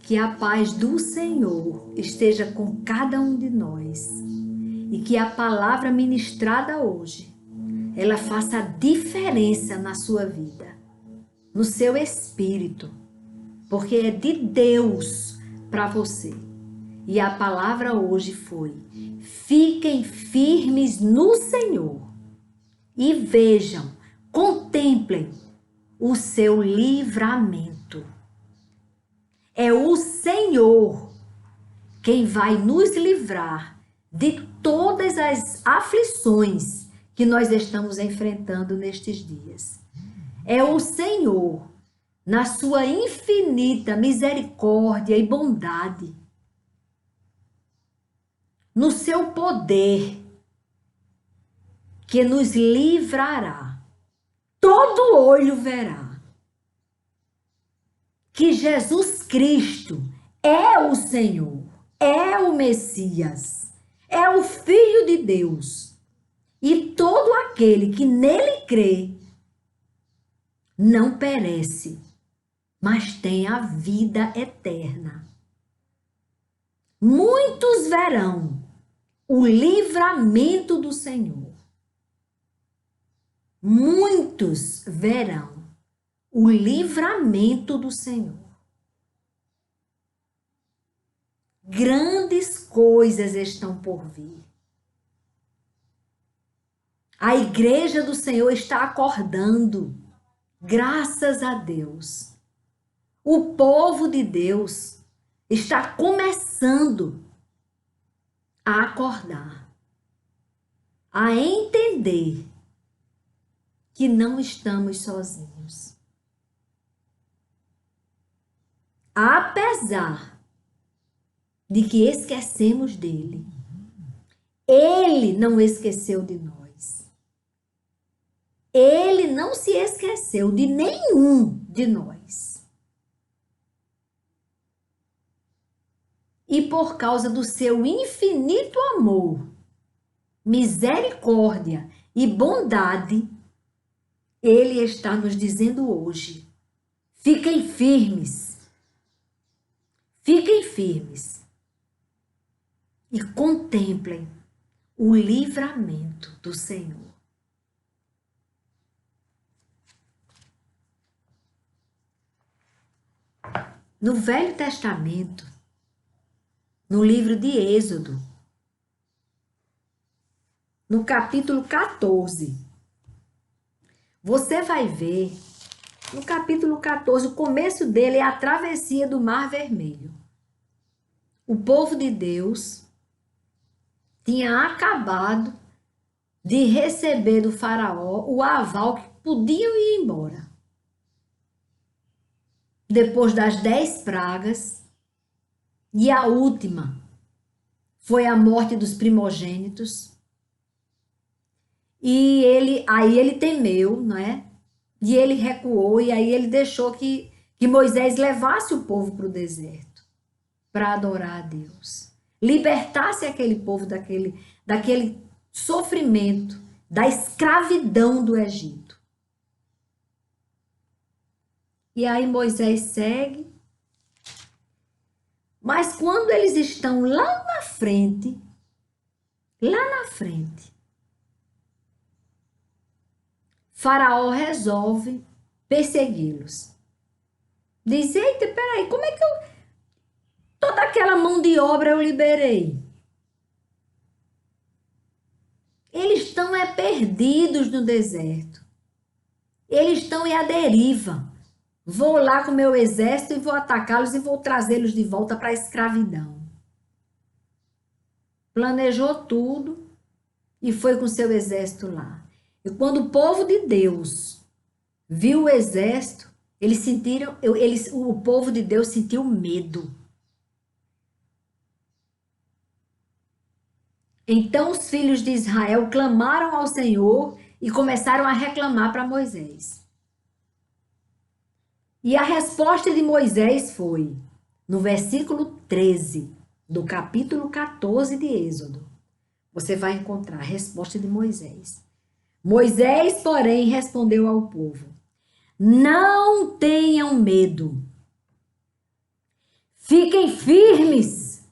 Que a paz do Senhor esteja com cada um de nós e que a palavra ministrada hoje, ela faça a diferença na sua vida, no seu espírito, porque é de Deus para você. E a palavra hoje foi: fiquem firmes no Senhor e vejam, contemplem o seu livramento. É o Senhor quem vai nos livrar de todas as aflições que nós estamos enfrentando nestes dias. É o Senhor, na sua infinita misericórdia e bondade, no seu poder, que nos livrará. Todo olho verá que Jesus Cristo é o Senhor, é o Messias, é o Filho de Deus. E todo aquele que nele crê não perece, mas tem a vida eterna. Muitos verão o livramento do Senhor. Muitos verão o livramento do Senhor. Grandes coisas estão por vir. A igreja do Senhor está acordando, graças a Deus. O povo de Deus está começando a acordar, a entender que não estamos sozinhos. Apesar de que esquecemos dele, ele não esqueceu de nós. Ele não se esqueceu de nenhum de nós. E por causa do seu infinito amor, misericórdia e bondade, ele está nos dizendo hoje: fiquem firmes. Fiquem firmes e contemplem o livramento do Senhor. No Velho Testamento, no livro de Êxodo, no capítulo 14, você vai ver, no capítulo 14, o começo dele é a travessia do Mar Vermelho. O povo de Deus tinha acabado de receber do faraó o aval que podiam ir embora. Depois das 10 pragas, e a última foi a morte dos primogênitos. E aí ele temeu, não é? E ele recuou, e aí ele deixou que Moisés levasse o povo para o deserto, para adorar a Deus. Libertasse aquele povo daquele sofrimento, da escravidão do Egito. E aí Moisés segue. Mas quando eles estão lá na frente, Faraó resolve persegui-los. Diz: eita, peraí, como é que toda aquela mão de obra eu liberei? Eles estão perdidos no deserto. Eles estão à deriva. Vou lá com meu exército e vou atacá-los e vou trazê-los de volta para a escravidão. Planejou tudo e foi com seu exército lá. E quando o povo de Deus viu o exército, o povo de Deus sentiu medo. Então os filhos de Israel clamaram ao Senhor e começaram a reclamar para Moisés. E a resposta de Moisés foi, no versículo 13 do capítulo 14 de Êxodo, você vai encontrar a resposta de Moisés. Moisés, porém, respondeu ao povo: não tenham medo. Fiquem firmes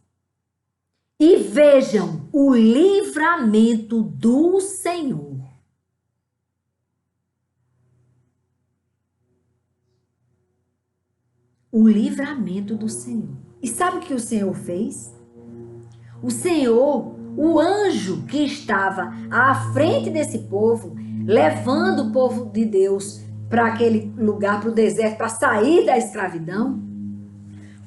e vejam o livramento do Senhor. O livramento do Senhor. E sabe o que o Senhor fez? O Senhor, o anjo que estava à frente desse povo, levando o povo de Deus para aquele lugar, para o deserto, para sair da escravidão,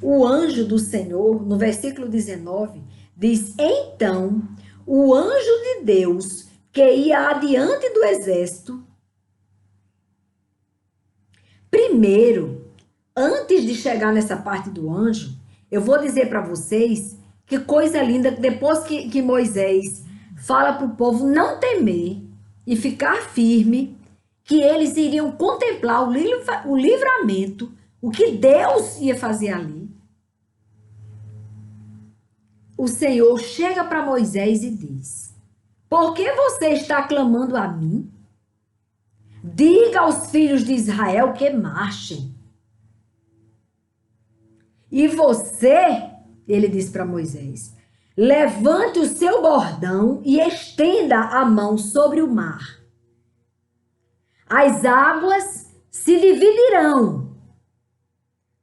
o anjo do Senhor, no versículo 19, diz: então, o anjo de Deus, que ia adiante do exército, primeiro, antes de chegar nessa parte do anjo, eu vou dizer para vocês que coisa linda, depois que Moisés fala para o povo não temer e ficar firme, que eles iriam contemplar o livramento, o que Deus ia fazer ali. O Senhor chega para Moisés e diz: por que você está clamando a mim? Diga aos filhos de Israel que marchem. E você, ele diz para Moisés, levante o seu bordão e estenda a mão sobre o mar. As águas se dividirão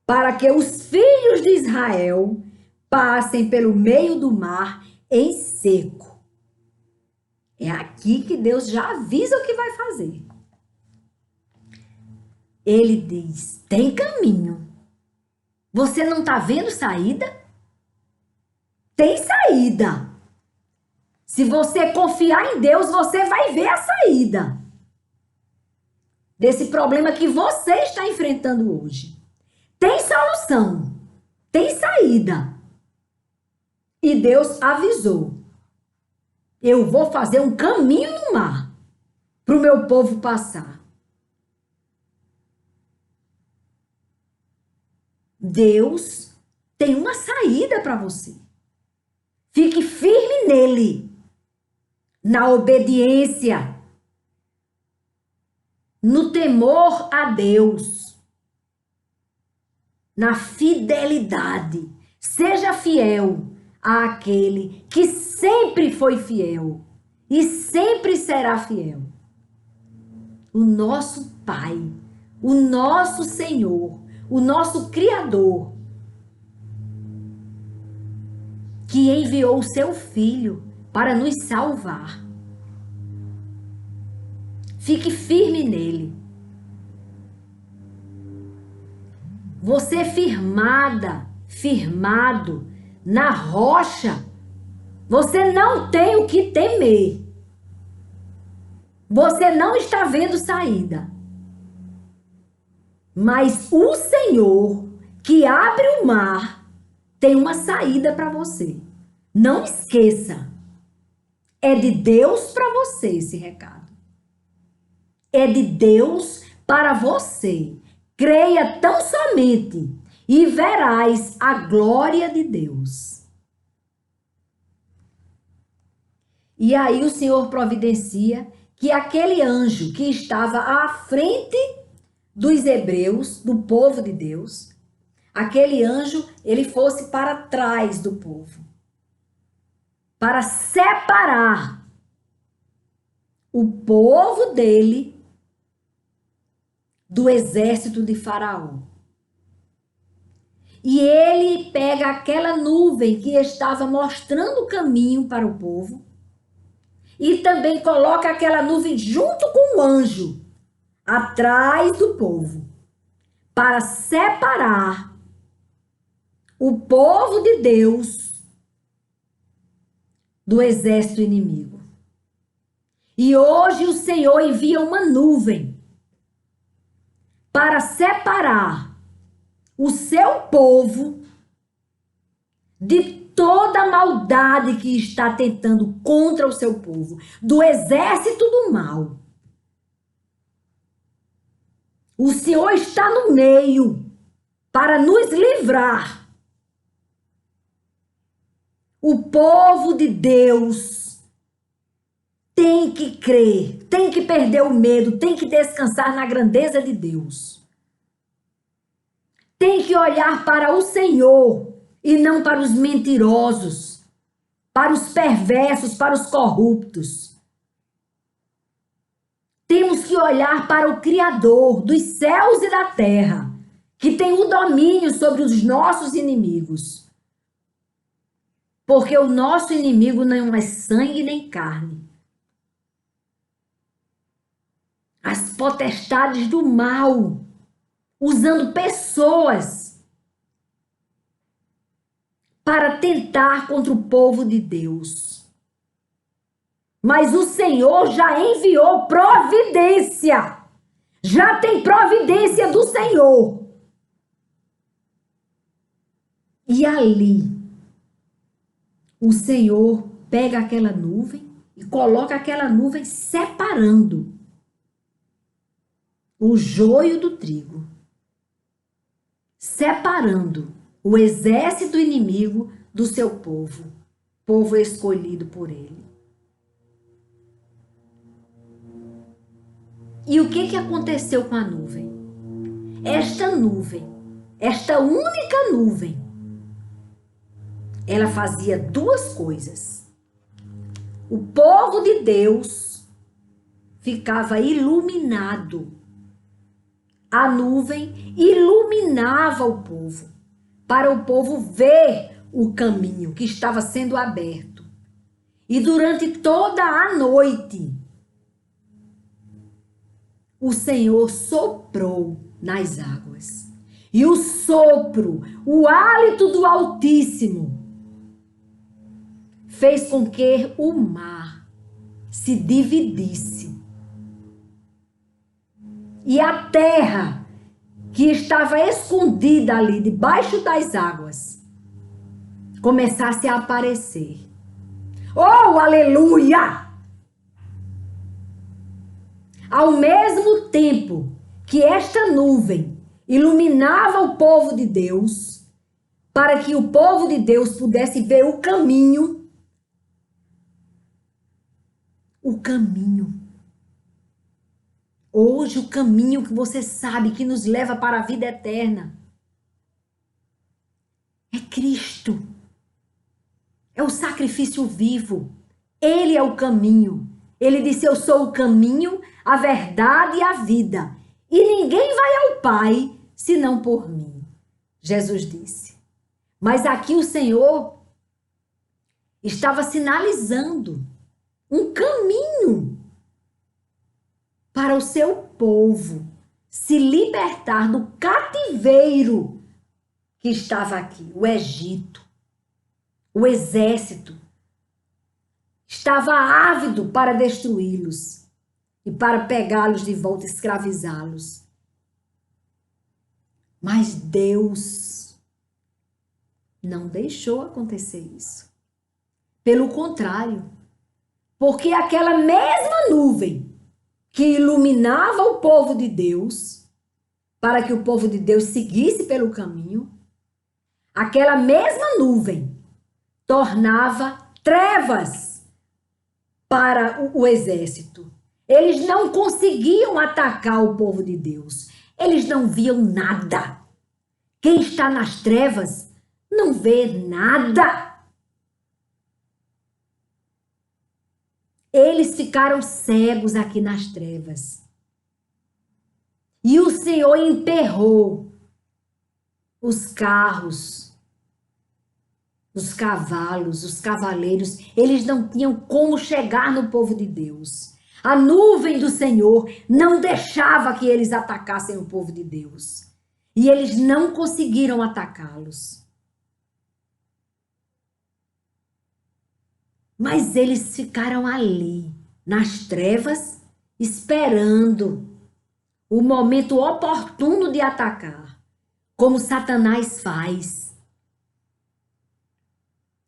para que os filhos de Israel passem pelo meio do mar em seco. É aqui que Deus já avisa o que vai fazer. Ele diz: tem caminho. Você não está vendo saída? Tem saída. Se você confiar em Deus, você vai ver a saída desse problema que você está enfrentando hoje. Tem solução. Tem saída. E Deus avisou: eu vou fazer um caminho no mar para o meu povo passar. Deus tem uma saída para você. Fique firme nele, na obediência, no temor a Deus, na fidelidade. Seja fiel àquele que sempre foi fiel e sempre será fiel. O nosso Pai, o nosso Senhor, o nosso Criador, que enviou o seu Filho para nos salvar. Fique firme nele. Você firmado na rocha, você não tem o que temer. Você não está vendo saída. Mas o Senhor, que abre o mar, tem uma saída para você. Não esqueça. É de Deus para você esse recado. É de Deus para você. Creia tão somente e verás a glória de Deus. E aí o Senhor providencia que aquele anjo que estava à frente dos hebreus, do povo de Deus, aquele anjo, ele fosse para trás do povo, para separar o povo dele do exército de Faraó. E ele pega aquela nuvem que estava mostrando o caminho para o povo e também coloca aquela nuvem junto com o anjo atrás do povo, para separar o povo de Deus do exército inimigo. E hoje o Senhor envia uma nuvem para separar o seu povo de toda a maldade que está tentando contra o seu povo, do exército do mal. O Senhor está no meio para nos livrar. O povo de Deus tem que crer, tem que perder o medo, tem que descansar na grandeza de Deus. Tem que olhar para o Senhor e não para os mentirosos, para os perversos, para os corruptos. Temos que olhar para o Criador dos céus e da terra, que tem o domínio sobre os nossos inimigos. Porque o nosso inimigo não é sangue nem carne. As potestades do mal, usando pessoas para tentar contra o povo de Deus. Mas o Senhor já enviou providência. Já tem providência do Senhor. E ali, o Senhor pega aquela nuvem e coloca aquela nuvem separando o joio do trigo, separando o exército inimigo do seu povo, povo escolhido por ele. E o que aconteceu com a nuvem? Esta nuvem, esta única nuvem, ela fazia duas coisas. O povo de Deus ficava iluminado. A nuvem iluminava o povo, para o povo ver o caminho que estava sendo aberto. E durante toda a noite, o Senhor soprou nas águas. E o sopro, o hálito do Altíssimo, fez com que o mar se dividisse. E a terra, que estava escondida ali debaixo das águas, começasse a aparecer. Oh, aleluia! Ao mesmo tempo que esta nuvem iluminava o povo de Deus, para que o povo de Deus pudesse ver o caminho. Hoje, o caminho que você sabe que nos leva para a vida eterna é Cristo. É o sacrifício vivo. Ele é o caminho. Ele disse: eu sou o caminho, a verdade e a vida. E ninguém vai ao Pai senão por mim. Jesus disse. Mas aqui o Senhor estava sinalizando um caminho para o seu povo se libertar do cativeiro que estava aqui, o Egito. O exército estava ávido para destruí-los e para pegá-los de volta e escravizá-los. Mas Deus não deixou acontecer isso. Pelo contrário, porque aquela mesma nuvem que iluminava o povo de Deus, para que o povo de Deus seguisse pelo caminho, aquela mesma nuvem tornava trevas para o exército. Eles não conseguiam atacar o povo de Deus. Eles não viam nada. Quem está nas trevas não vê nada. Eles ficaram cegos aqui nas trevas. E o Senhor emperrou os carros, os cavalos, os cavaleiros. Eles não tinham como chegar no povo de Deus. A nuvem do Senhor não deixava que eles atacassem o povo de Deus. E eles não conseguiram atacá-los. Mas eles ficaram ali, nas trevas, esperando o momento oportuno de atacar, como Satanás faz.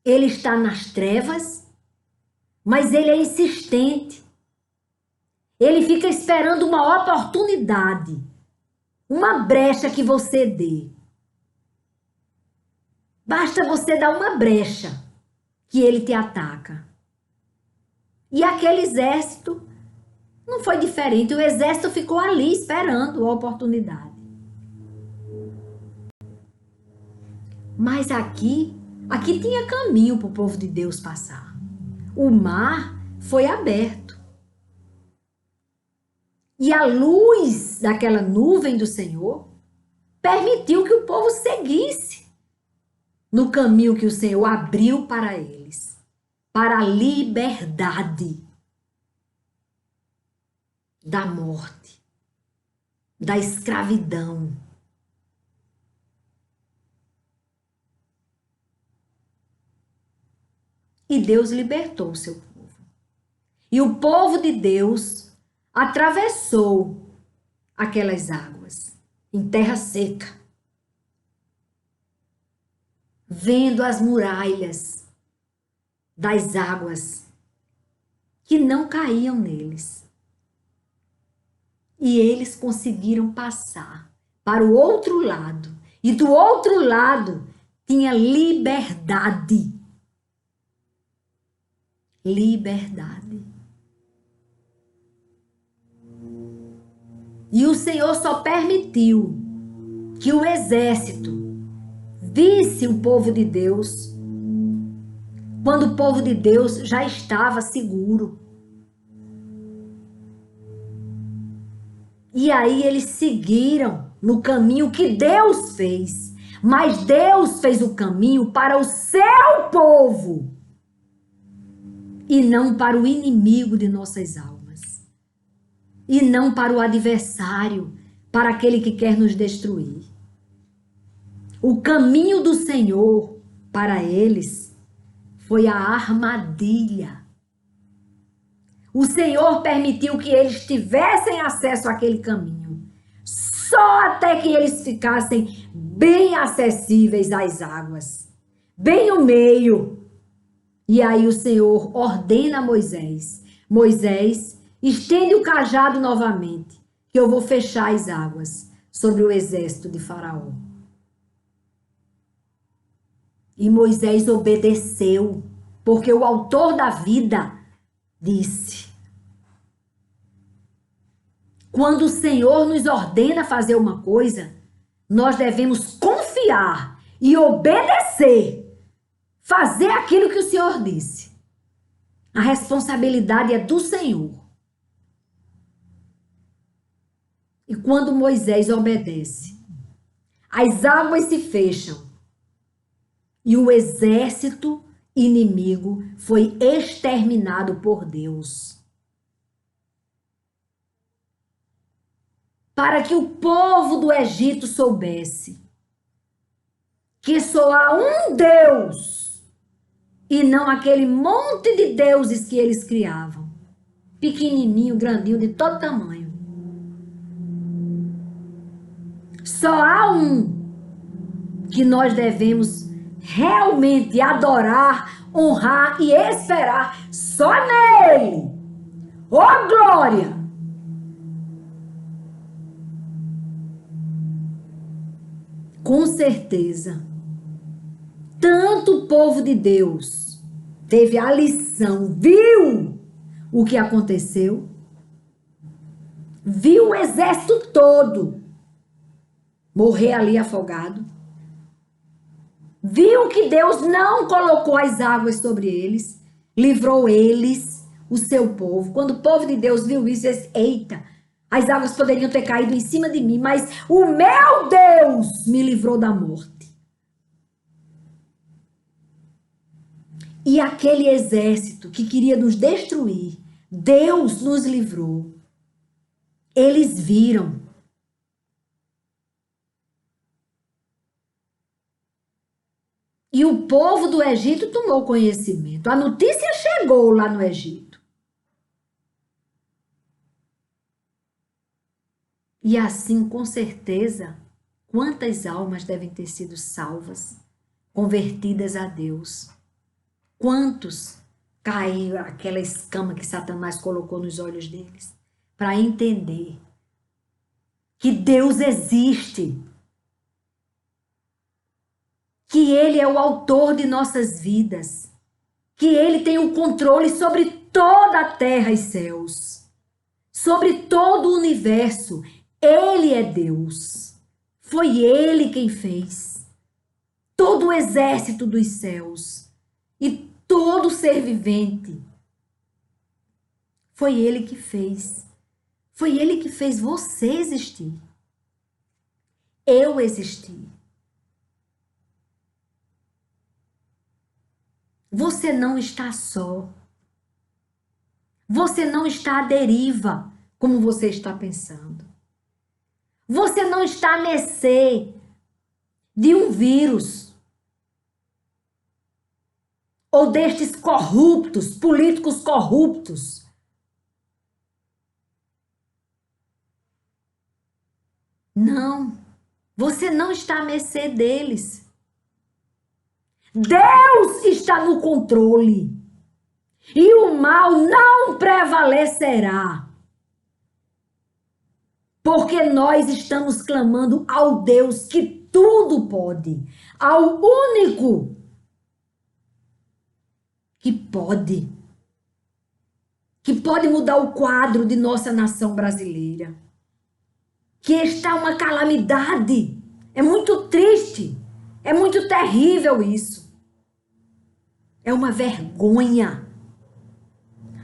Ele está nas trevas, mas ele é insistente. Ele fica esperando uma oportunidade, uma brecha que você dê. Basta você dar uma brecha que ele te ataca. E aquele exército não foi diferente. O exército ficou ali esperando a oportunidade. Mas aqui tinha caminho para o povo de Deus passar. O mar foi aberto. E a luz daquela nuvem do Senhor permitiu que o povo seguisse no caminho que o Senhor abriu para eles, para a liberdade da morte, da escravidão. E Deus libertou o seu povo. E o povo de Deus atravessou aquelas águas em terra seca, vendo as muralhas das águas que não caíam neles. E eles conseguiram passar para o outro lado. E do outro lado tinha liberdade. Liberdade. E o Senhor só permitiu que o exército visse o povo de Deus quando o povo de Deus já estava seguro. E aí eles seguiram no caminho que Deus fez. Mas Deus fez o caminho para o seu povo e não para o inimigo de nossas almas. E não para o adversário, para aquele que quer nos destruir. O caminho do Senhor para eles foi a armadilha. O Senhor permitiu que eles tivessem acesso àquele caminho, só até que eles ficassem bem acessíveis às águas, bem no meio. E aí o Senhor ordena a Moisés: Moisés, estende o cajado novamente, que eu vou fechar as águas sobre o exército de Faraó. E Moisés obedeceu, porque o autor da vida disse: quando o Senhor nos ordena fazer uma coisa, nós devemos confiar e obedecer, fazer aquilo que o Senhor disse. A responsabilidade é do Senhor. E quando Moisés obedece, as águas se fecham e o exército inimigo foi exterminado por Deus. Para que o povo do Egito soubesse que só há um Deus e não aquele monte de deuses que eles criavam. Pequenininho, grandinho, de todo tamanho. Só há um que nós devemos realmente adorar, honrar e esperar só nele. Ô glória! Com certeza, tanto o povo de Deus teve a lição, viu o que aconteceu, viu o exército todo morrer ali afogado, viu que Deus não colocou as águas sobre eles, livrou eles, o seu povo. Quando o povo de Deus viu isso, disse: eita, as águas poderiam ter caído em cima de mim, mas o meu Deus me livrou da morte. E aquele exército que queria nos destruir, Deus nos livrou. Eles viram. E o povo do Egito tomou conhecimento. A notícia chegou lá no Egito. E assim, com certeza, quantas almas devem ter sido salvas, convertidas a Deus? Quantos caiu aquela escama que Satanás colocou nos olhos deles? Para entender que Deus existe, que Ele é o autor de nossas vidas, que Ele tem o controle sobre toda a terra e céus, sobre todo o universo. Ele é Deus. Foi Ele quem fez. todo o exército dos céus e todo ser vivente. Foi Ele que fez. Foi Ele que fez você existir. Eu existir. Você não está só. Você não está à deriva, como você está pensando. Você não está à mercê de um vírus ou destes corruptos, políticos corruptos. Não, você não está à mercê deles. Deus está no controle e o mal não prevalecerá. Porque nós estamos clamando ao Deus que tudo pode, ao único que pode mudar o quadro de nossa nação brasileira. Que está uma calamidade. É muito triste, é muito terrível isso. É uma vergonha.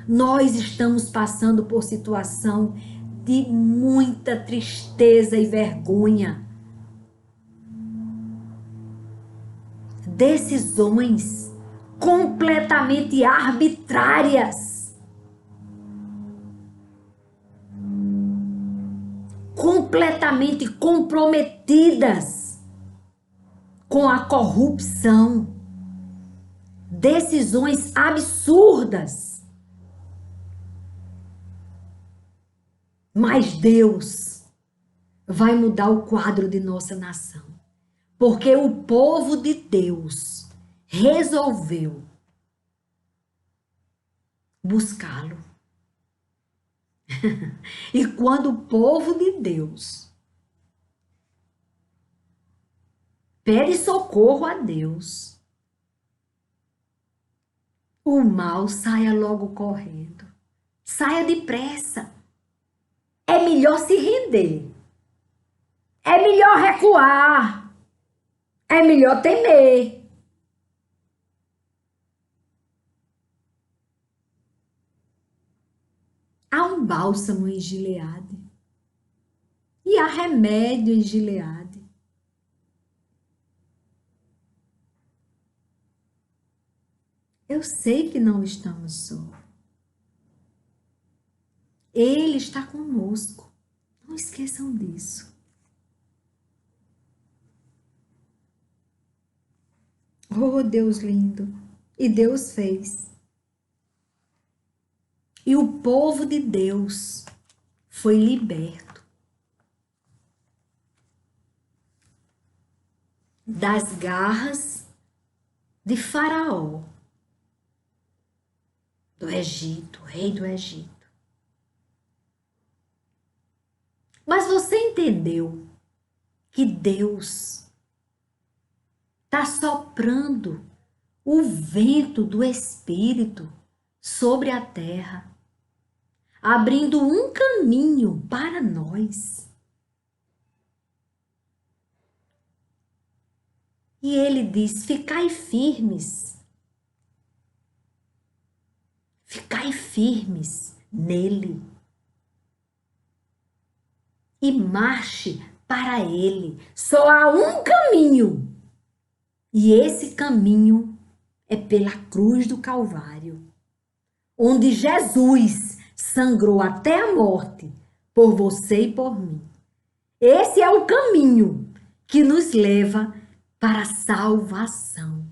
Nós estamos passando por situação de muita tristeza e vergonha. Decisões completamente arbitrárias, completamente comprometidas com a corrupção, decisões absurdas. Mas Deus vai mudar o quadro de nossa nação, porque o povo de Deus resolveu buscá-lo. E quando o povo de Deus pede socorro a Deus, o mal saia logo correndo. Saia depressa. É melhor se render. É melhor recuar. É melhor temer. Há um bálsamo em Gileade. E há remédio em Gileade. Eu sei que não estamos só. Ele está conosco. Não esqueçam disso. Oh, Deus lindo. E Deus fez. E o povo de Deus foi liberto das garras de Faraó, do Egito, rei do Egito. Mas você entendeu que Deus está soprando o vento do Espírito sobre a terra, abrindo um caminho para nós. E ele diz: ficai firmes nele e marche para ele. Só há um caminho, e esse caminho é pela cruz do Calvário, onde Jesus sangrou até a morte por você e por mim. Esse é o caminho que nos leva para a salvação,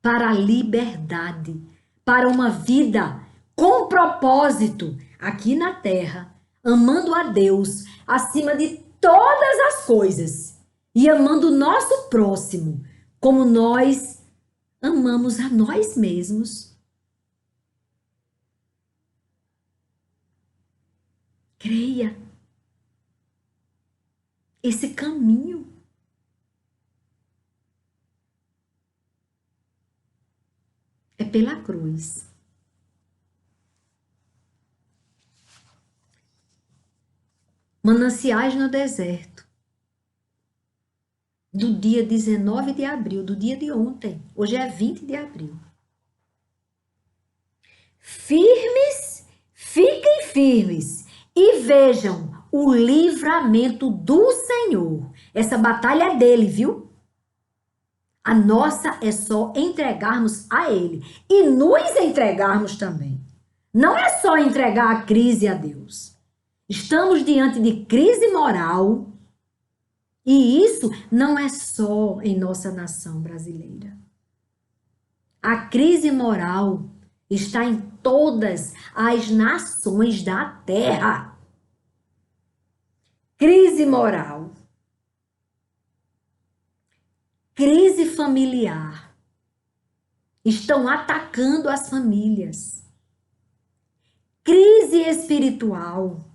para a liberdade, para uma vida com propósito aqui na terra, amando a Deus acima de todas as coisas e amando o nosso próximo como nós amamos a nós mesmos. Creia. Esse caminho é pela cruz. Mananciais no deserto. do dia 19 de abril, do dia de ontem. Hoje é 20 de abril. Firmes, fiquem firmes e vejam o livramento do Senhor. Essa batalha é dele, viu? A nossa é só entregarmos a ele e nos entregarmos também. Não é só entregar a crise a Deus. Estamos diante de crise moral e isso não é só em nossa nação brasileira. A crise moral está em todas as nações da terra. Crise moral. Crise familiar. Estão atacando as famílias. Crise espiritual.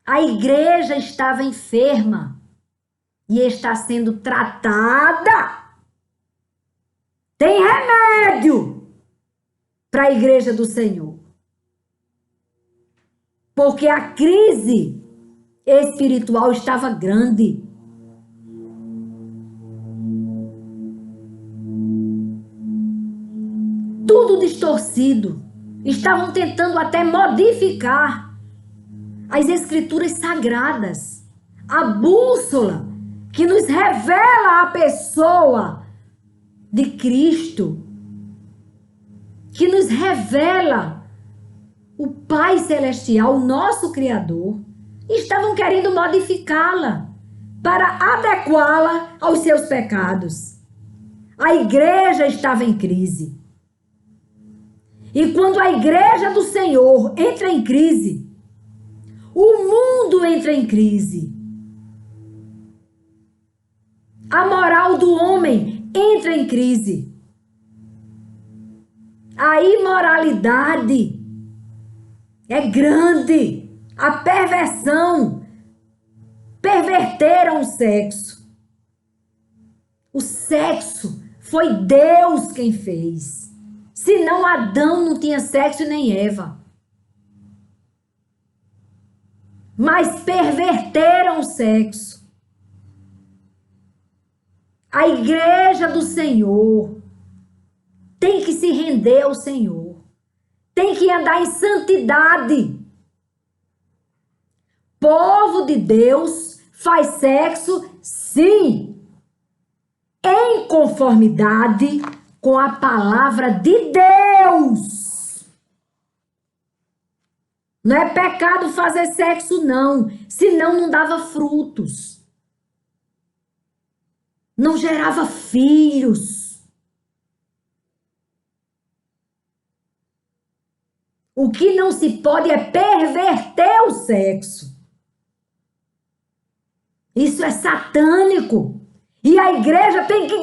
A igreja estava enferma e está sendo tratada. Tem remédio para a igreja do Senhor. Porque a crise espiritual estava grande. Tudo distorcido. Estavam tentando até modificar as escrituras sagradas. A bússola que nos revela a pessoa de Cristo. Que nos revela o Pai Celestial, o nosso Criador. Estavam querendo modificá-la para adequá-la aos seus pecados. A igreja estava em crise. E quando a igreja do Senhor entra em crise, o mundo entra em crise. A moral do homem entra em crise. A imoralidade é grande. A perversão. Perverteram o sexo. O sexo foi Deus quem fez. Senão Adão não tinha sexo e nem Eva. Mas perverteram o sexo. A igreja do Senhor tem que se render ao Senhor. Tem que andar em santidade. Povo de Deus faz sexo, sim, em conformidade com a palavra de Deus. Não é pecado fazer sexo, não. Senão não dava frutos. Não gerava filhos. O que não se pode é perverter o sexo. Isso é satânico. E a igreja tem que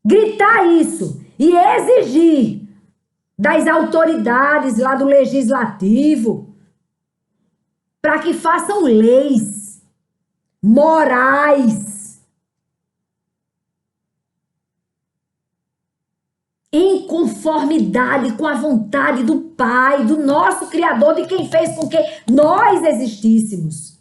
gritar isso e exigir das autoridades lá do legislativo para que façam leis morais em conformidade com a vontade do Pai, do nosso Criador, de quem fez com que nós existíssemos.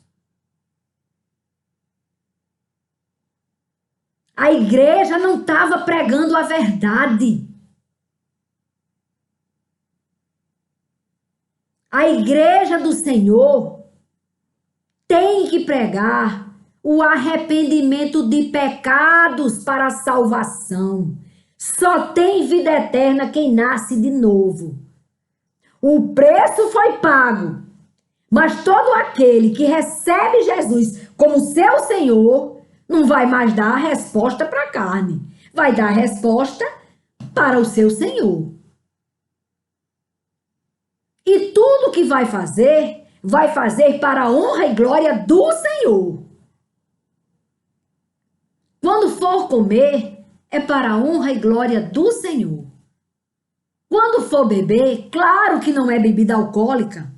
A igreja não estava pregando a verdade. A igreja do Senhor tem que pregar o arrependimento de pecados para a salvação. Só tem vida eterna quem nasce de novo. O preço foi pago, mas todo aquele que recebe Jesus como seu Senhor não vai mais dar a resposta para a carne. Vai dar a resposta para o seu Senhor. E tudo que vai fazer para a honra e glória do Senhor. Quando for comer, é para a honra e glória do Senhor. Quando for beber, claro que não é bebida alcoólica.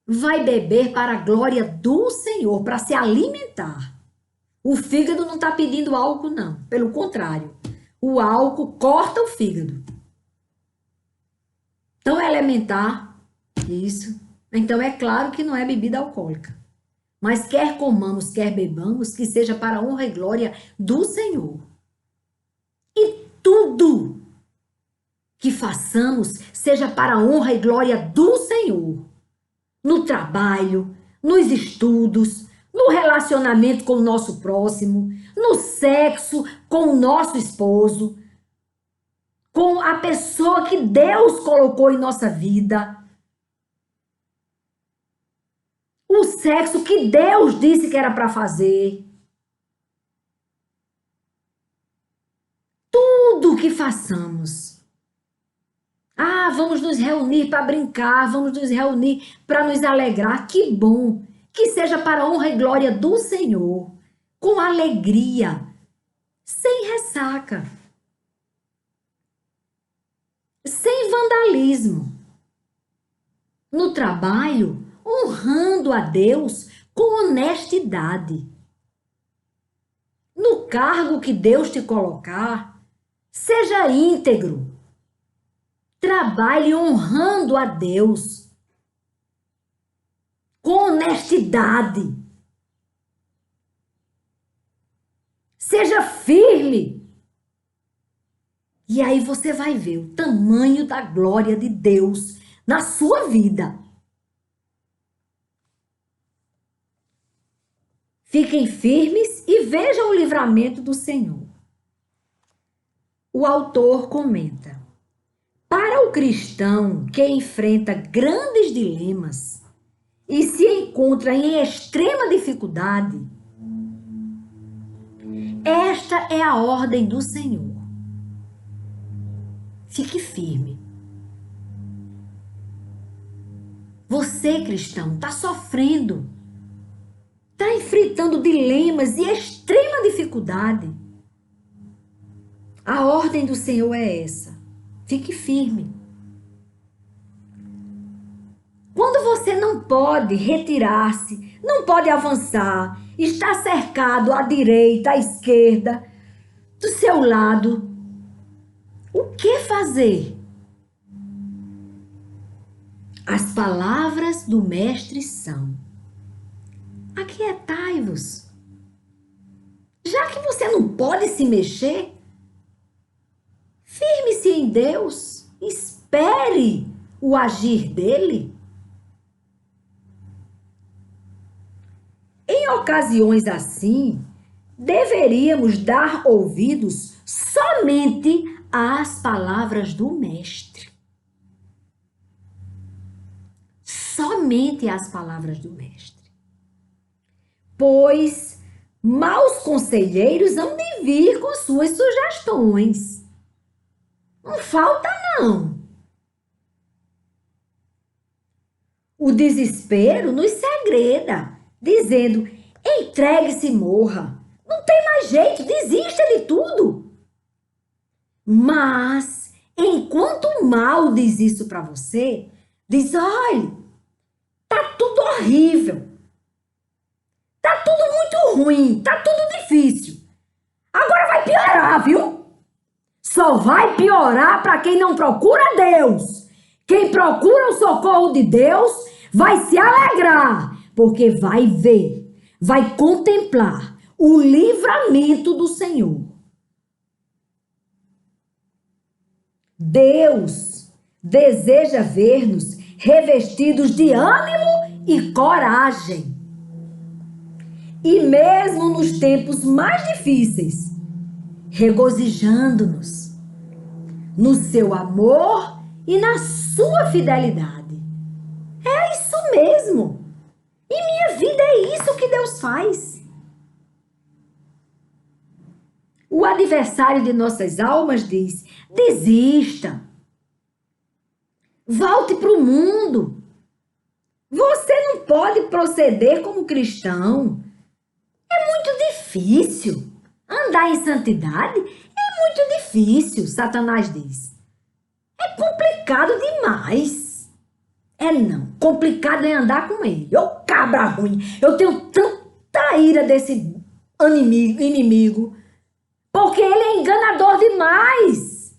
Vai beber para a glória do Senhor, para se alimentar. O fígado não está pedindo álcool, não. Pelo contrário, o álcool corta o fígado. Então é elementar, isso. Então é claro que não é bebida alcoólica. Mas quer comamos, quer bebamos, que seja para a honra e glória do Senhor. E tudo que façamos seja para a honra e glória do Senhor. No trabalho, nos estudos, no relacionamento com o nosso próximo, no sexo com o nosso esposo, com a pessoa que Deus colocou em nossa vida. O sexo que Deus disse que era para fazer. Tudo que façamos. Ah, vamos nos reunir para brincar, vamos nos reunir para nos alegrar. Que bom! Que seja para a honra e glória do Senhor, com alegria, sem ressaca, sem vandalismo. No trabalho, honrando a Deus com honestidade. No cargo que Deus te colocar, seja íntegro. Trabalhe honrando a Deus com honestidade. Seja firme. E aí você vai ver o tamanho da glória de Deus na sua vida. Fiquem firmes e vejam o livramento do Senhor. O autor comenta: para o cristão que enfrenta grandes dilemas e se encontra em extrema dificuldade, esta é a ordem do Senhor. Fique firme. Você, cristão, está sofrendo, está enfrentando dilemas e extrema dificuldade. A ordem do Senhor é essa. Fique firme. Quando você não pode retirar-se, não pode avançar, está cercado à direita, à esquerda, do seu lado, o que fazer? As palavras do Mestre são: aquietai-vos. Já que você não pode se mexer, firme-se em Deus, espere o agir dele. Em ocasiões assim, deveríamos dar ouvidos somente às palavras do Mestre. Somente às palavras do Mestre. Pois maus conselheiros hão de vir com suas sugestões. Não falta, não. O desespero nos segreda, dizendo: entregue-se e morra. Não tem mais jeito, desista de tudo. Mas, enquanto o mal diz isso para você, diz: olha, tá tudo horrível. Tá tudo muito ruim, tá tudo difícil. Agora vai piorar, viu? Só vai piorar para quem não procura Deus. Quem procura o socorro de Deus vai se alegrar, porque vai ver, vai contemplar o livramento do Senhor. Deus deseja ver-nos revestidos de ânimo e coragem. E mesmo nos tempos mais difíceis, regozijando-nos no seu amor e na sua fidelidade. É isso mesmo. Em minha vida é isso que Deus faz. O adversário de nossas almas diz: desista. Volte para o mundo. Você não pode proceder como cristão. É muito difícil. Andar em santidade é muito difícil, Satanás diz. É complicado demais. É não. Complicado é andar com ele. Ô cabra ruim. Eu tenho tanta ira desse inimigo. Porque ele é enganador demais.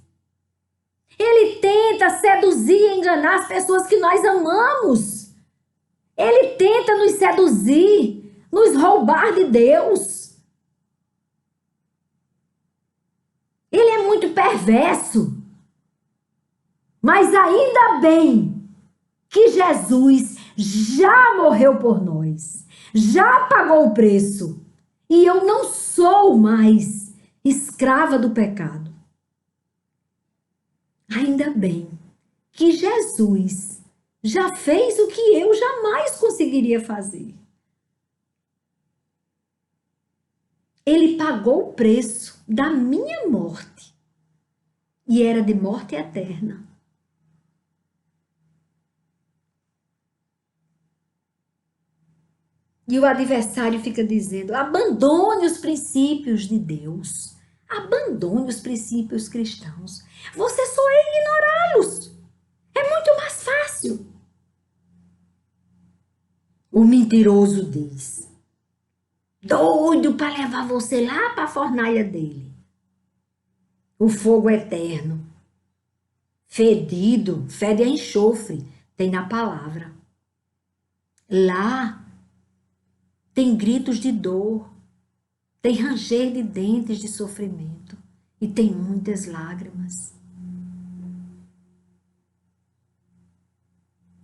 Ele tenta seduzir e enganar as pessoas que nós amamos. Ele tenta nos seduzir nos roubar de Deus. Ele é muito perverso. Mas ainda bem que Jesus já morreu por nós, já pagou o preço, e eu não sou mais escrava do pecado. Ainda bem que Jesus já fez o que eu jamais conseguiria fazer. Ele pagou o preço da minha morte, e era de morte eterna. E o adversário fica dizendo: abandone os princípios de Deus. Abandone os princípios cristãos. Você só é ignorá-los. É muito mais fácil. O mentiroso diz: doido para levar você lá para a fornalha dele. O fogo eterno, fedido, fede a enxofre, tem na palavra. Lá tem gritos de dor, tem ranger de dentes de sofrimento e tem muitas lágrimas.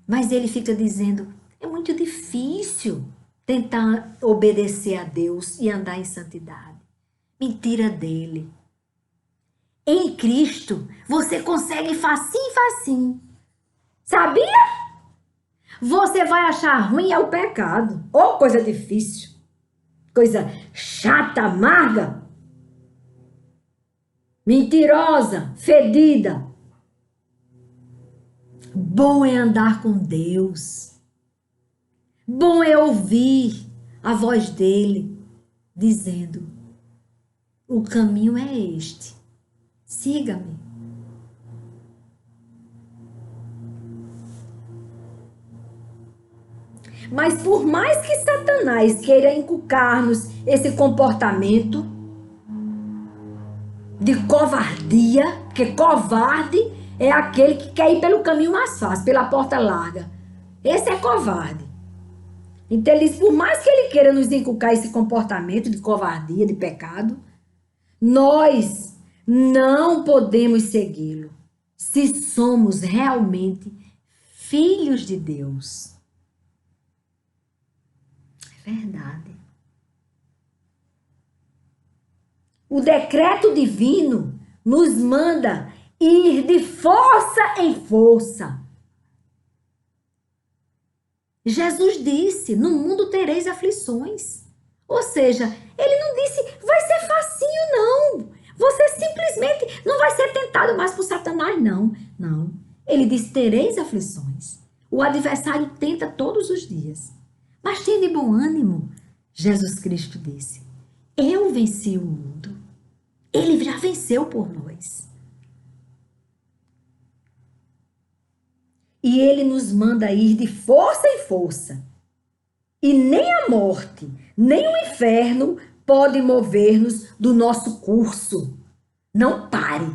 Mas ele fica dizendo: é muito difícil tentar obedecer a Deus e andar em santidade. Mentira dele. Em Cristo, você consegue facinho, facinho. Sabia? Você vai achar ruim é o pecado. Ou coisa difícil. Coisa chata, amarga. Mentirosa, fedida. Bom é andar com Deus. Bom é ouvir a voz dele dizendo: o caminho é este. Siga-me. Mas por mais que Satanás queira inculcar-nos esse comportamento de covardia, porque covarde é aquele que quer ir pelo caminho mais fácil, pela porta larga. Esse é covarde. Então ele diz, por mais que ele queira nos inculcar esse comportamento de covardia, de pecado, nós não podemos segui-lo se somos realmente filhos de Deus. É verdade. O decreto divino nos manda ir de força em força. Jesus disse, no mundo tereis aflições. Ou seja, ele não disse, vai ser facinho, não. Você simplesmente não vai ser tentado mais por Satanás, não. Não. Ele disse, tereis aflições. O adversário tenta todos os dias. Mas tenha de bom ânimo. Jesus Cristo disse, eu venci o mundo. Ele já venceu por nós. E ele nos manda ir de força em força. E nem a morte, nem o inferno podem mover-nos do nosso curso. Não pare.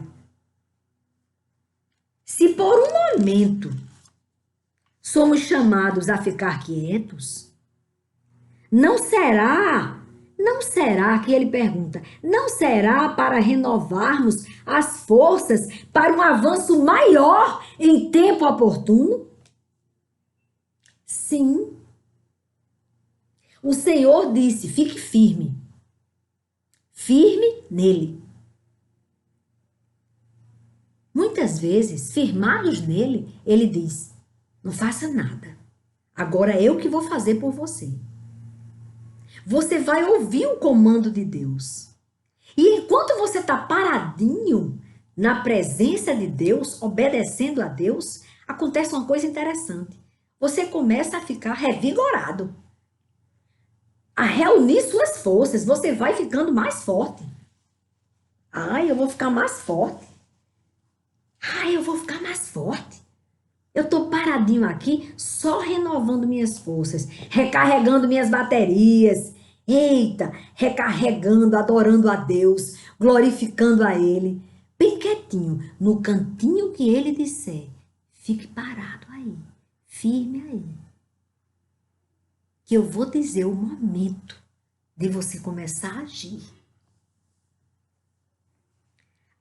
Se por um momento somos chamados a ficar quietos, não será que ele pergunta, não será para renovarmos as forças para um avanço maior em tempo oportuno? Sim. O Senhor disse, fique firme. Firme nele. Muitas vezes, firmados nele, ele diz, não faça nada. Agora eu que vou fazer por você. Você vai ouvir o comando de Deus. E enquanto você está paradinho na presença de Deus, obedecendo a Deus, acontece uma coisa interessante. Você começa a ficar revigorado, a reunir suas forças. Você vai ficando mais forte. Ai, eu vou ficar mais forte. Ai, eu vou ficar mais forte. Eu tô paradinho aqui, só renovando minhas forças, recarregando minhas baterias. Eita, recarregando, adorando a Deus, glorificando a Ele. Bem quietinho, no cantinho que Ele disser. Fique parado aí, firme aí. que eu vou dizer o momento de você começar a agir.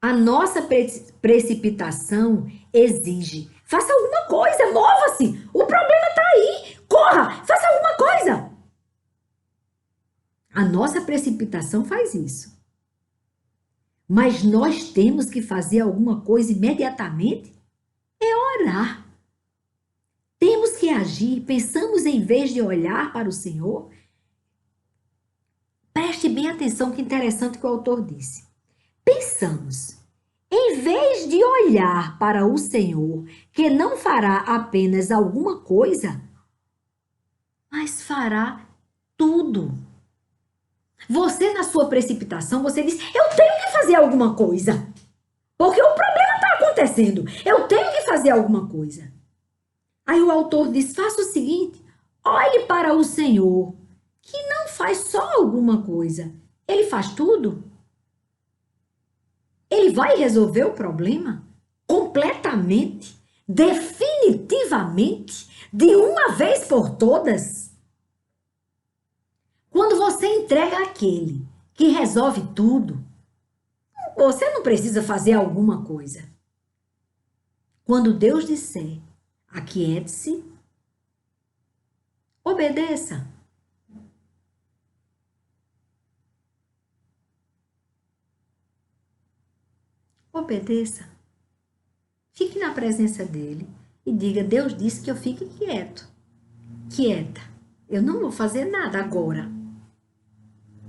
A nossa precipitação exige: faça alguma coisa, mova-se, o problema está aí, corra, faça alguma coisa. A nossa precipitação faz isso. Mas nós temos que fazer alguma coisa imediatamente? É orar. Temos que agir, pensamos em vez de olhar para o Senhor. Preste bem atenção que interessante que o autor disse. Pensamos, em vez de olhar para o Senhor, que não fará apenas alguma coisa, mas fará tudo. Você, na sua precipitação, você diz, eu tenho que fazer alguma coisa, porque o problema está acontecendo, eu tenho que fazer alguma coisa. Aí o autor diz, faça o seguinte, olhe para o Senhor, que não faz só alguma coisa, ele faz tudo. Ele vai resolver o problema completamente, definitivamente, de uma vez por todas. Quando você entrega aquele que resolve tudo, você não precisa fazer alguma coisa. Quando Deus disser, aquiete-se, obedeça. Obedeça. Fique na presença dele e diga, Deus disse que eu fique quieto. Quieta. Eu não vou fazer nada agora.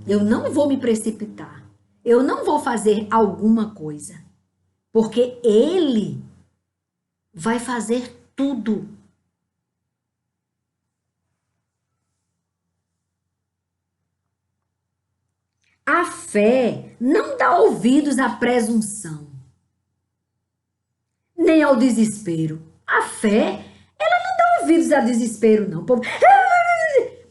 Eu não vou me precipitar. Eu não vou fazer alguma coisa. Porque ele vai fazer tudo. A fé não dá ouvidos à presunção, nem ao desespero. A fé, ela não dá ouvidos a desespero, não. Povo...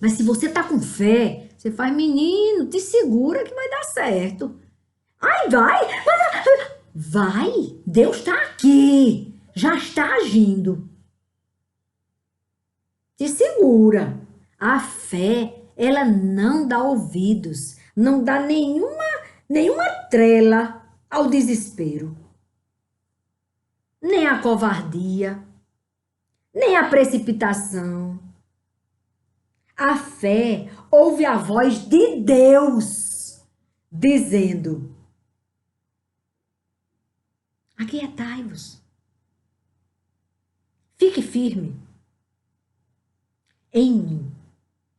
Mas se você tá com fé, você faz, menino, te segura que vai dar certo. Ai, vai! Vai! Deus está aqui, já está agindo. Te segura. A fé, ela não dá ouvidos, não dá nenhuma trela ao desespero. Nem a covardia, nem a precipitação. A fé ouve a voz de Deus dizendo: aquietai-vos, fique firme em mim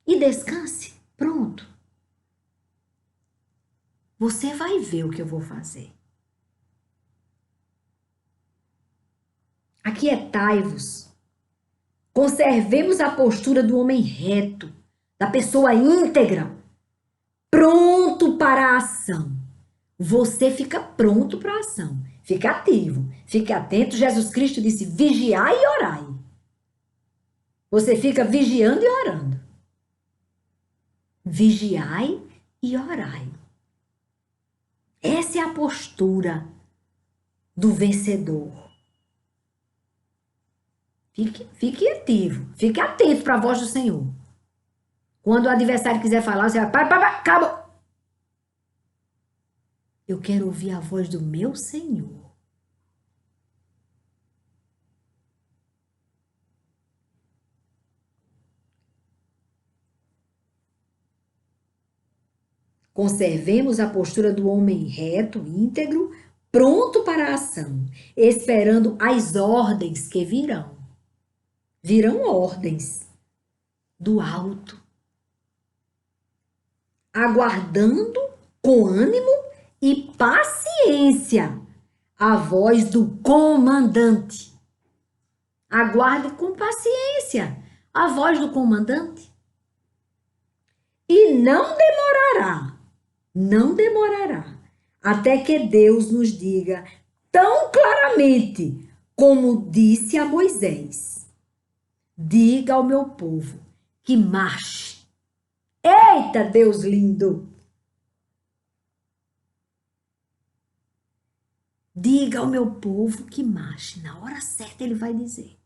e descanse. Pronto. Você vai ver o que eu vou fazer. Aquietai-vos. Conservemos a postura do homem reto, da pessoa íntegra, pronto para a ação. Você fica pronto para a ação. Fica ativo, fique atento. Jesus Cristo disse, vigiai e orai. Você fica vigiando e orando. Vigiai e orai. Essa é a postura do vencedor. Fique ativo, fique atento para a voz do Senhor. Quando o adversário quiser falar, você vai, para, acabou. Eu quero ouvir a voz do meu Senhor. Conservemos a postura do homem reto, íntegro, pronto para a ação, esperando as ordens que virão. Virão ordens do alto. Aguardando com ânimo e paciência a voz do comandante. Aguarde com paciência a voz do comandante. E não demorará, até que Deus nos diga tão claramente como disse a Moisés: diga ao meu povo que marche. Eita, Deus lindo! Diga ao meu povo que marche. Na hora certa ele vai dizer.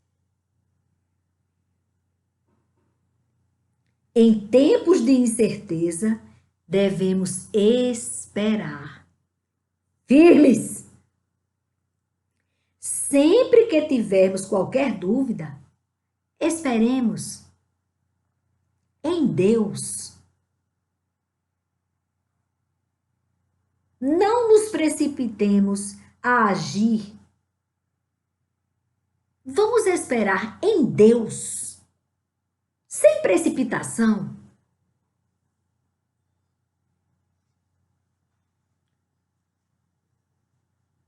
Em tempos de incerteza, devemos esperar. Firmes! Sempre que tivermos qualquer dúvida, esperemos em Deus. Não nos precipitemos a agir. Vamos esperar em Deus, sem precipitação.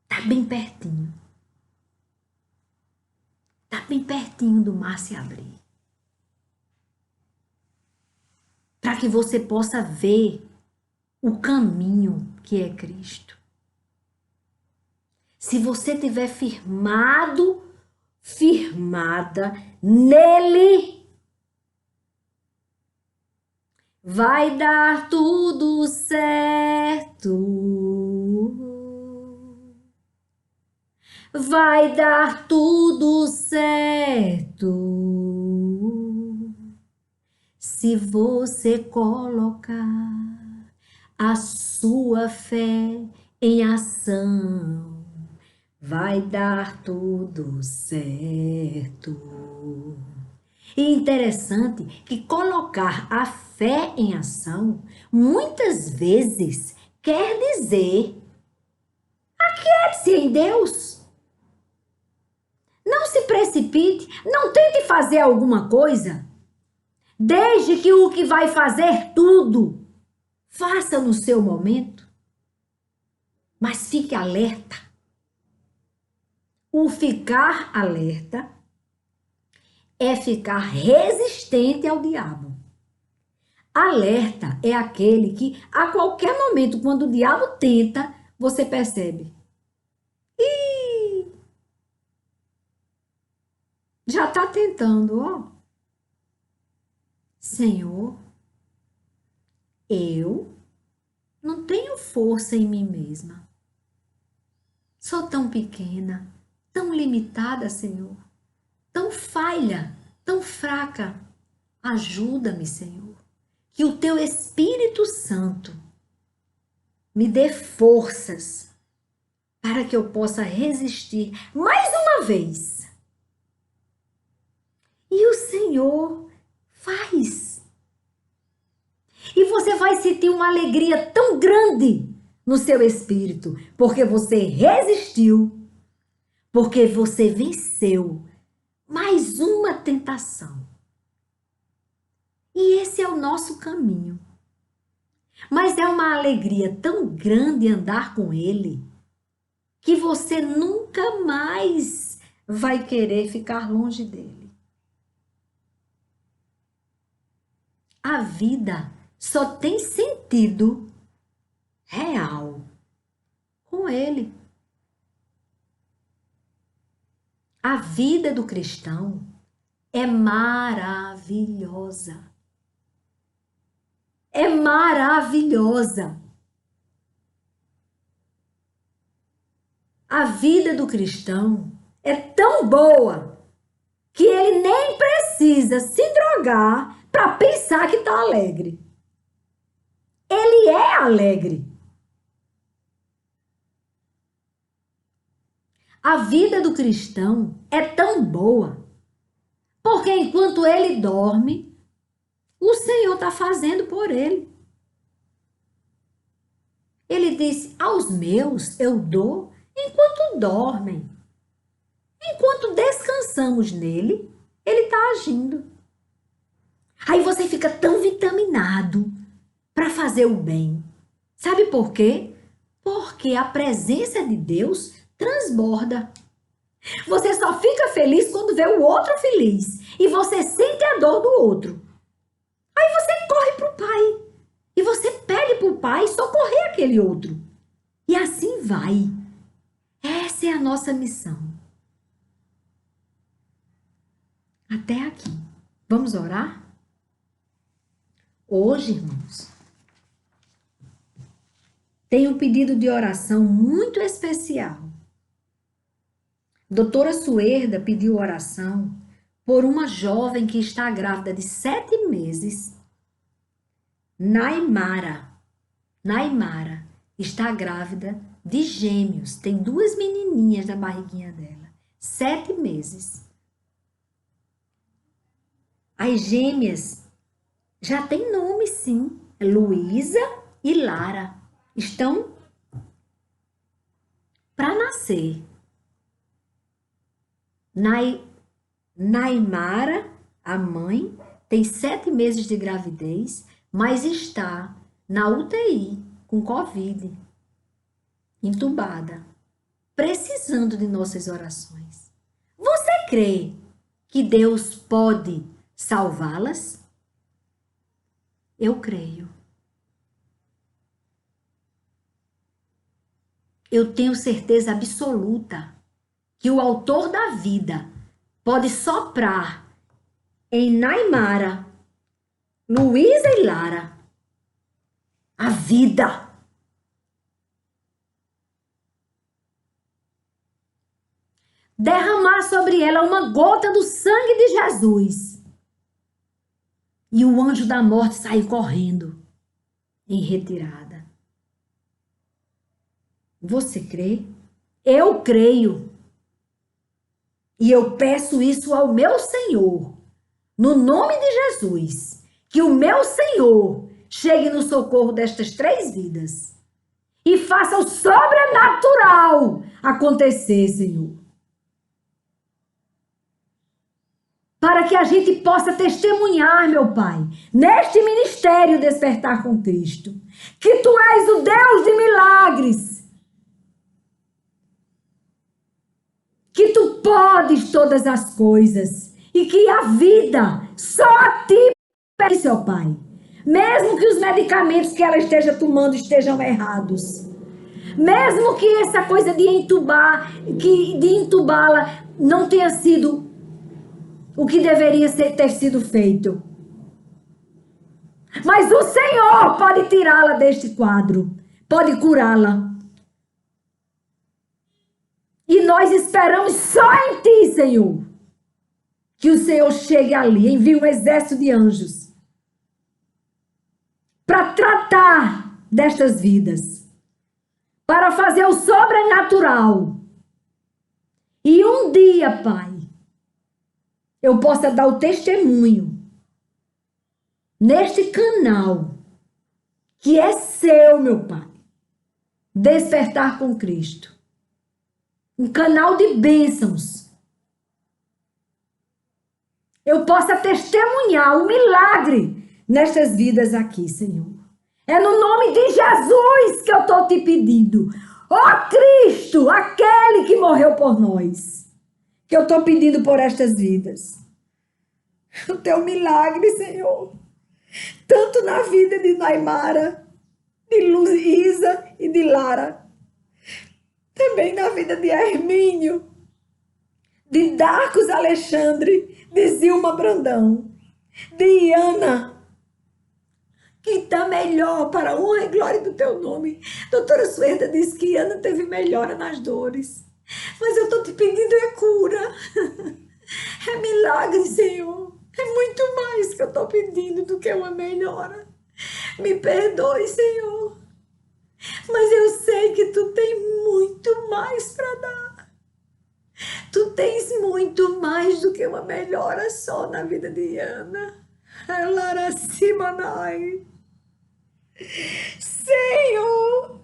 Está bem pertinho. Está bem pertinho do mar se abrir. Para que você possa ver o caminho que é Cristo. Se você tiver firmada nele, vai dar tudo certo. Vai dar tudo certo. Se você colocar a sua fé em ação, vai dar tudo certo. E interessante que colocar a fé em ação muitas vezes quer dizer aquiete-se em Deus. Não se precipite, não tente fazer alguma coisa, desde que o que vai fazer tudo, faça no seu momento. Mas fique alerta. O ficar alerta é ficar resistente ao diabo. Alerta é aquele que, a qualquer momento, quando o diabo tenta, você percebe. Ih, já está tentando, ó. Senhor, eu não tenho força em mim mesma. Sou tão pequena, tão limitada, Senhor, tão falha, tão fraca. Ajuda-me, Senhor, que o Teu Espírito Santo me dê forças para que eu possa resistir mais uma vez. E o Senhor faz. E você vai sentir uma alegria tão grande no seu espírito, porque você resistiu, porque você venceu mais uma tentação. E esse é o nosso caminho. Mas é uma alegria tão grande andar com Ele, que você nunca mais vai querer ficar longe dele. A vida só tem sentido real com Ele. A vida do cristão é maravilhosa. É maravilhosa. A vida do cristão é tão boa que ele nem precisa se drogar para pensar que está alegre. Ele é alegre. A vida do cristão é tão boa porque enquanto ele dorme, o Senhor está fazendo por ele. Ele disse, aos meus eu dou enquanto dormem. Enquanto descansamos nele, ele está agindo. Aí você fica tão vitaminado para fazer o bem. Sabe por quê? Porque a presença de Deus transborda. Você só fica feliz quando vê o outro feliz e você sente a dor do outro. Aí você corre para o Pai e você pede para o Pai socorrer aquele outro. E assim vai. Essa é a nossa missão. Até aqui. Vamos orar? Hoje, irmãos, tem um pedido de oração muito especial. Doutora Suerda pediu oração por uma jovem que está grávida de 7 meses Naimara está grávida de gêmeos. Tem 2 menininhas na barriguinha dela. 7 meses. As gêmeas já têm nome, sim. Luísa e Lara. Estão para nascer. Naimara, a mãe, tem 7 meses de gravidez, mas está na UTI com Covid, entubada, precisando de nossas orações. Você crê que Deus pode salvá-las? Eu creio. Eu tenho certeza absoluta que o autor da vida pode soprar em Naimara, Luísa e Lara a vida. Derramar sobre ela uma gota do sangue de Jesus. E o anjo da morte sair correndo em retirada. Você crê? Eu creio. E eu peço isso ao meu Senhor, no nome de Jesus, que o meu Senhor chegue no socorro destas 3 vidas e faça o sobrenatural acontecer, Senhor. Para que a gente possa testemunhar, meu Pai, neste ministério Despertar com Cristo, que Tu és o Deus de milagres, que Tu podes todas as coisas e que a vida só a Ti pertence, ó Pai. Mesmo que os medicamentos que ela esteja tomando estejam errados, mesmo que essa coisa de entubá-la não tenha sido o que deveria ter sido feito, mas o Senhor pode tirá-la deste quadro, pode curá-la. E nós esperamos só em Ti, Senhor, que o Senhor chegue ali, envie um exército de anjos para tratar destas vidas, para fazer o sobrenatural. E um dia, Pai, eu possa dar o testemunho neste canal que é seu, meu Pai, Despertar com Cristo. Um canal de bênçãos. Eu possa testemunhar o milagre nestas vidas aqui, Senhor. É no nome de Jesus que eu estou te pedindo. Ó Cristo, aquele que morreu por nós, que eu estou pedindo por estas vidas. O teu milagre, Senhor. Tanto na vida de Naimara, de Luísa e de Lara. Também na vida de Hermínio, de Darcos Alexandre, de Zilma Brandão, de Iana, que está melhor para a honra e glória do teu nome. Doutora Suerda disse que Iana teve melhora nas dores, mas eu estou te pedindo é cura, é milagre, Senhor. É muito mais que eu estou pedindo do que uma melhora. Me perdoe, Senhor, mas eu sei que Tu tem muito mais para dar. Tu tens muito mais do que uma melhora só na vida de Ana. Lara Simanai. Senhor,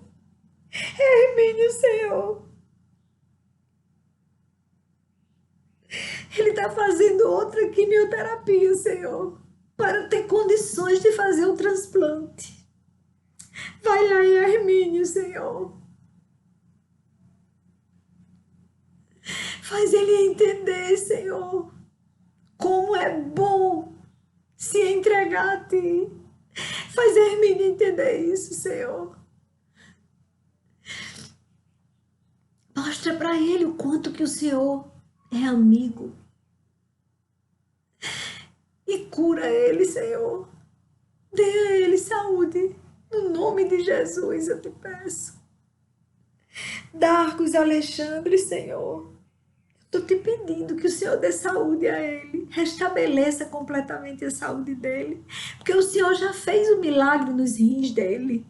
Hermínio, Senhor. Ele está fazendo outra quimioterapia, Senhor, para ter condições de fazer o transplante. Vai lá em Hermínio, Senhor. Faz ele entender, Senhor, como é bom se entregar a Ti. Faz Hermínio entender isso, Senhor. Mostra para ele o quanto que o Senhor é amigo. E cura ele, Senhor. Dê a ele saúde. No nome de Jesus eu te peço. Darcos Alexandre, Senhor. Estou te pedindo que o Senhor dê saúde a ele, restabeleça completamente a saúde dele, porque o Senhor já fez o milagre nos rins dele.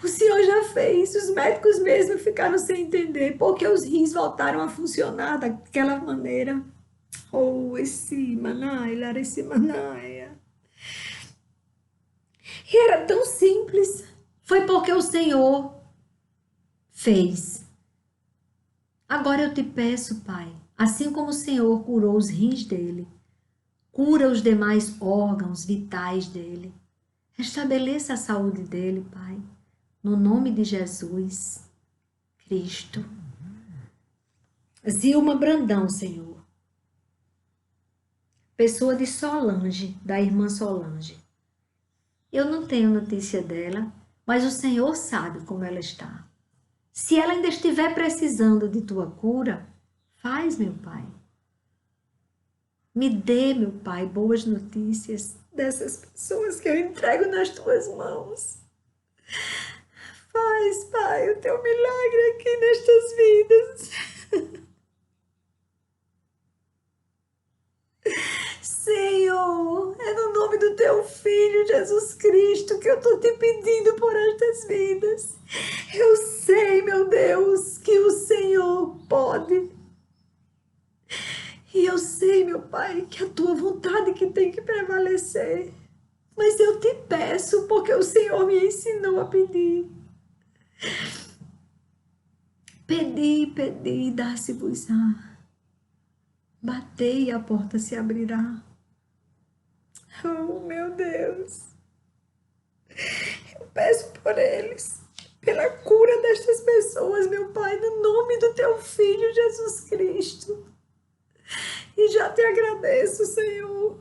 O Senhor já fez, os médicos mesmo ficaram sem entender porque os rins voltaram a funcionar daquela maneira. Oh, esse manaia, esse manaia. E era tão simples. Foi porque o Senhor fez. Agora eu te peço, Pai, assim como o Senhor curou os rins dele, cura os demais órgãos vitais dele. Restabeleça a saúde dele, Pai, no nome de Jesus Cristo. Zilma Brandão, Senhor. Pessoa de Solange, da irmã Solange. Eu não tenho notícia dela, mas o Senhor sabe como ela está. Se ela ainda estiver precisando de tua cura, faz, meu Pai. Me dê, meu Pai, boas notícias dessas pessoas que eu entrego nas tuas mãos. Faz, Pai, o teu milagre aqui nestas vidas. Senhor, é no nome do teu Filho Jesus Cristo que eu estou te pedindo por estas vidas. Eu sei, meu Deus, que o Senhor pode. E eu sei, meu Pai, que a tua vontade que tem que prevalecer. Mas eu te peço porque o Senhor me ensinou a pedir. Pedi, pedi, dar-se-vos-á. Batei e a porta se abrirá. Oh, meu Deus. Eu peço por eles, pela cura destas pessoas, meu Pai, no nome do teu Filho Jesus Cristo. E já te agradeço, Senhor.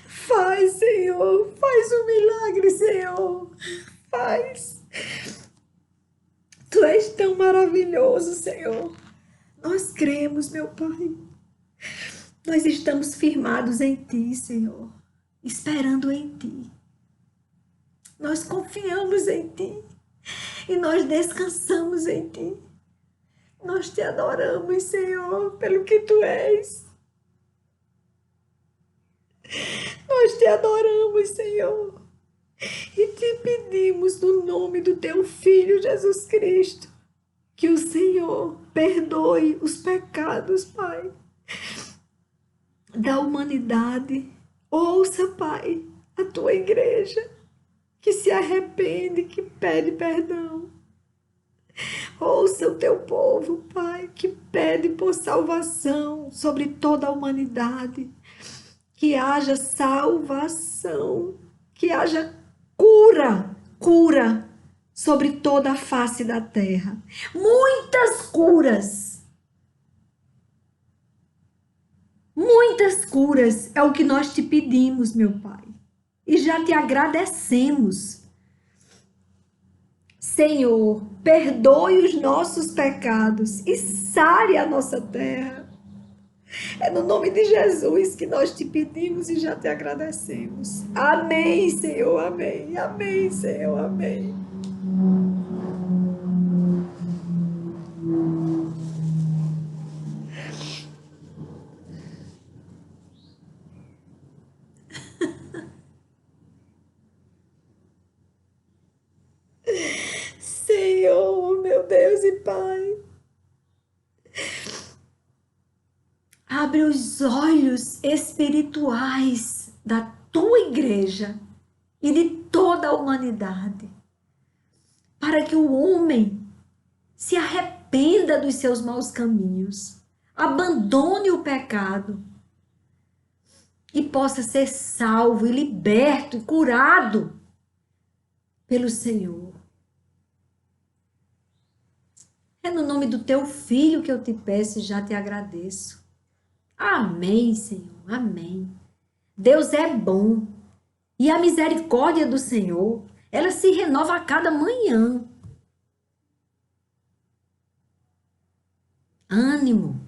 Faz, Senhor, faz um milagre, Senhor. Faz. Tu és tão maravilhoso, Senhor. Nós cremos, meu Pai. Nós estamos firmados em Ti, Senhor, esperando em Ti. Nós confiamos em Ti e nós descansamos em Ti. Nós te adoramos, Senhor, pelo que Tu és. Nós te adoramos, Senhor, e te pedimos no nome do Teu Filho Jesus Cristo que o Senhor perdoe os pecados, Pai, da humanidade. Ouça, Pai, a Tua igreja que se arrepende, que pede perdão. Ouça o Teu povo, Pai, que pede por salvação sobre toda a humanidade. Que haja salvação, que haja cura, cura sobre toda a face da terra. Muitas curas. Muitas curas é o que nós te pedimos, meu Pai. E já te agradecemos. Senhor, perdoe os nossos pecados e sare a nossa terra. É no nome de Jesus que nós te pedimos e já te agradecemos. Amém, Senhor, amém. Amém, Senhor, amém. Senhor, meu Deus e Pai. Abre os olhos espirituais da tua igreja e de toda a humanidade, para que o homem se arrependa dos seus maus caminhos, abandone o pecado e possa ser salvo e liberto e curado pelo Senhor. É no nome do teu Filho que eu te peço e já te agradeço. Amém, Senhor, amém. Deus é bom e a misericórdia do Senhor, ela se renova a cada manhã. Ânimo,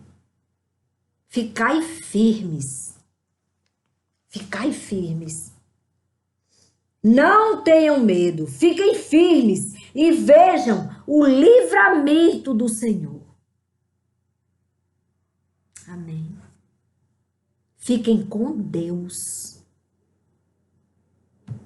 ficai firmes, ficai firmes. Não tenham medo, fiquem firmes e vejam o livramento do Senhor. Amém. Fiquem com Deus.